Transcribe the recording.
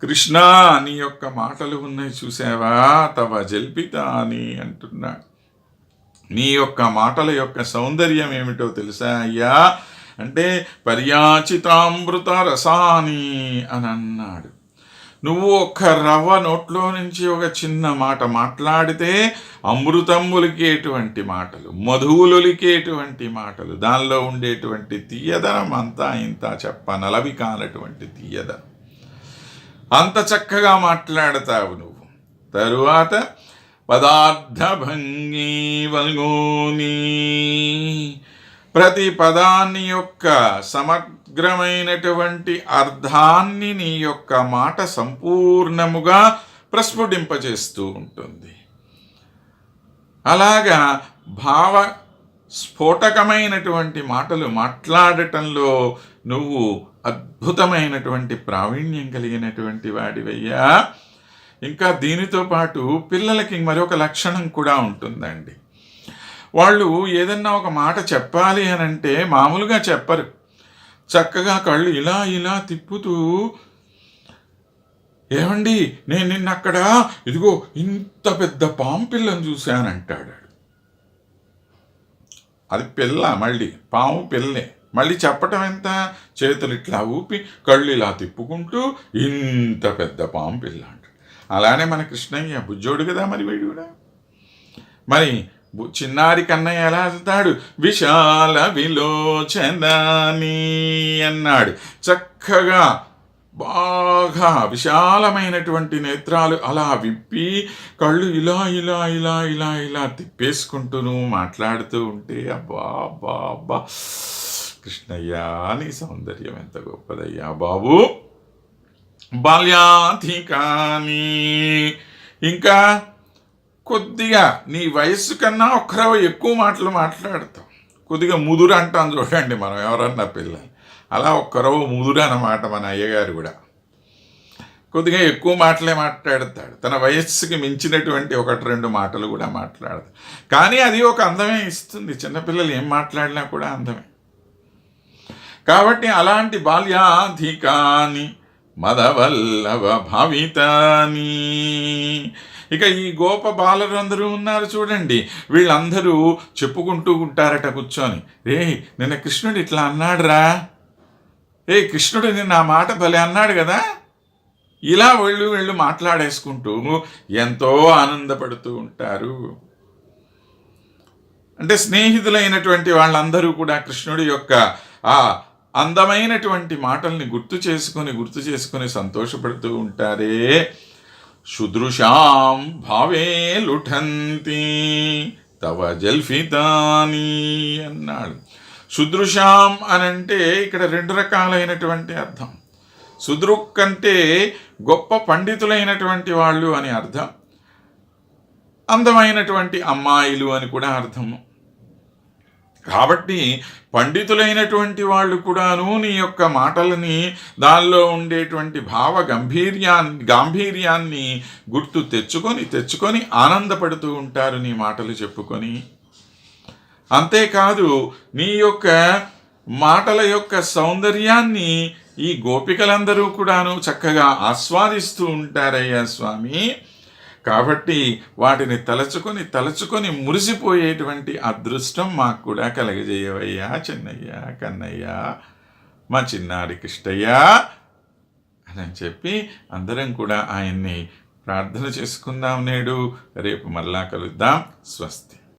కృష్ణ నీ యొక్క మాటలు ఉన్నాయి చూసావా, తవ జల్పితాని అంటున్నాడు. నీ యొక్క మాటల యొక్క సౌందర్యం ఏమిటో తెలుసా అయ్యా అంటే పర్యాచితామృత రసాని అని అన్నాడు. నువ్వు ఒక్క రవ్వ నోట్లో నుంచి ఒక చిన్న మాట మాట్లాడితే అమృతములికేటువంటి మాటలు, మధువులొలికేటువంటి మాటలు, దానిలో ఉండేటువంటి తీయదనం అంతా ఇంత చెప్పనలవి కానటువంటి తీయదనం. అంత చక్కగా మాట్లాడతావు నువ్వు. తరువాత పదార్థభంగి వల్గోని, ప్రతి పదాన్ని యొక్క సమగ్రమైనటువంటి అర్థాన్ని నీ యొక్క మాట సంపూర్ణముగా ప్రస్ఫుటింపజేస్తూ ఉంటుంది. అలాగా భావ స్ఫోటకమైనటువంటి మాటలు మాట్లాడటంలో నువ్వు అద్భుతమైనటువంటి ప్రావీణ్యం కలిగినటువంటి వాడివయ్యా. ఇంకా దీనితో పాటు పిల్లలకి మరొక లక్షణం కూడా ఉంటుందండి. వాళ్ళు ఏదన్నా ఒక మాట చెప్పాలి అని అంటే మామూలుగా చెప్పరు. చక్కగా కళ్ళు ఇలా ఇలా తిప్పుతూ, ఏమండి నేను నిన్న అక్కడ ఇదిగో ఇంత పెద్ద పాము పిల్లని చూశానంటాడు. అది పిల్ల, మళ్ళీ పాము పిల్లే. మళ్ళీ చెప్పటం ఎంత, చేతులు ఇట్లా ఊపి కళ్ళు ఇలా తిప్పుకుంటూ ఇంత పెద్ద పాము పిల్ల అంటాడు. అలానే మన కృష్ణయ్య బుజ్జోడు కదా, మరి వీడు కూడా. మరి చిన్నారి కన్నయ్య ఎలా వెళ్తాడు, విశాల విలోచనాని అన్నాడు. చక్కగా బాగా విశాలమైనటువంటి నేత్రాలు అలా విప్పి కళ్ళు ఇలా ఇలా ఇలా ఇలా ఇలా తిప్పేసుకుంటూను మాట్లాడుతూ ఉంటే అబ్బా అబ్బా అబ్బా కృష్ణయ్యా నీ సౌందర్యం ఎంత గొప్పదయ్యా బాబు. బాల్యాధికాని, ఇంకా కొద్దిగా నీ వయస్సు కన్నా ఒక్కరవ ఎక్కువ మాటలు మాట్లాడతాం. కొద్దిగా ముదురు అంటాం చూడండి మనం ఎవరన్నా పిల్లలు, అలా ఒక్కరవ ముదురు అన్నమాట. మన అయ్యగారు కూడా కొద్దిగా ఎక్కువ మాటలే మాట్లాడతాడు. తన వయస్సుకి మించినటువంటి ఒకటి రెండు మాటలు కూడా మాట్లాడతాడు. కానీ అది ఒక అందమే ఇస్తుంది. చిన్నపిల్లలు ఏం మాట్లాడినా కూడా అందమే. కాబట్టి అలాంటి బాల్యాధికాని మదవల్లభ భావితాని. ఇక ఈ గోప బాలరందరూ ఉన్నారు చూడండి, వీళ్ళందరూ చెప్పుకుంటూ ఉంటారట కూర్చొని, రే నిన్న కృష్ణుడు ఇట్లా అన్నాడురా, కృష్ణుడు నిన్న ఆ మాట భలే అన్నాడు కదా. ఇలా వీళ్ళు మాట్లాడేసుకుంటూ ఎంతో ఆనందపడుతూ ఉంటారు. అంటే స్నేహితులైనటువంటి వాళ్ళందరూ కూడా కృష్ణుడి యొక్క ఆ అందమైనటువంటి మాటల్ని గుర్తు చేసుకొని సంతోషపడుతూ ఉంటారే. శుదృశాం భావే లుఠంతి తవ జల్ఫితాని అన్నాడు. శుదృశాం అనంటే ఇక్కడ రెండు రకాలైనటువంటి అర్థం. శుద్రుక్ అంటే గొప్ప పండితులైనటువంటి వాళ్ళు అని అర్థం, అందమైనటువంటి అమ్మాయిలు అని కూడా అర్థము. కాబట్టి పండితులైనటువంటి వాళ్ళు కూడాను నీ యొక్క మాటలని, దానిలో ఉండేటువంటి భావ గాంభీర్యాన్ని గుర్తు తెచ్చుకొని ఆనందపడుతూ ఉంటారు నీ మాటలు చెప్పుకొని. అంతేకాదు నీ యొక్క మాటల యొక్క సౌందర్యాన్ని ఈ గోపికలందరూ కూడాను చక్కగా ఆస్వాదిస్తూ ఉంటారయ్యా స్వామి. కాబట్టి వాటిని తలచుకొని మురిసిపోయేటువంటి అదృష్టం మాకు కూడా కలగజేయవయ్యా చిన్నయ్య కన్నయ్య మా చిన్నారి కృష్ణయ్య అని చెప్పి అందరం కూడా ఆయన్ని ప్రార్థన చేసుకుందాం. నేడు రేపు మళ్ళా కలుద్దాం. స్వస్తి.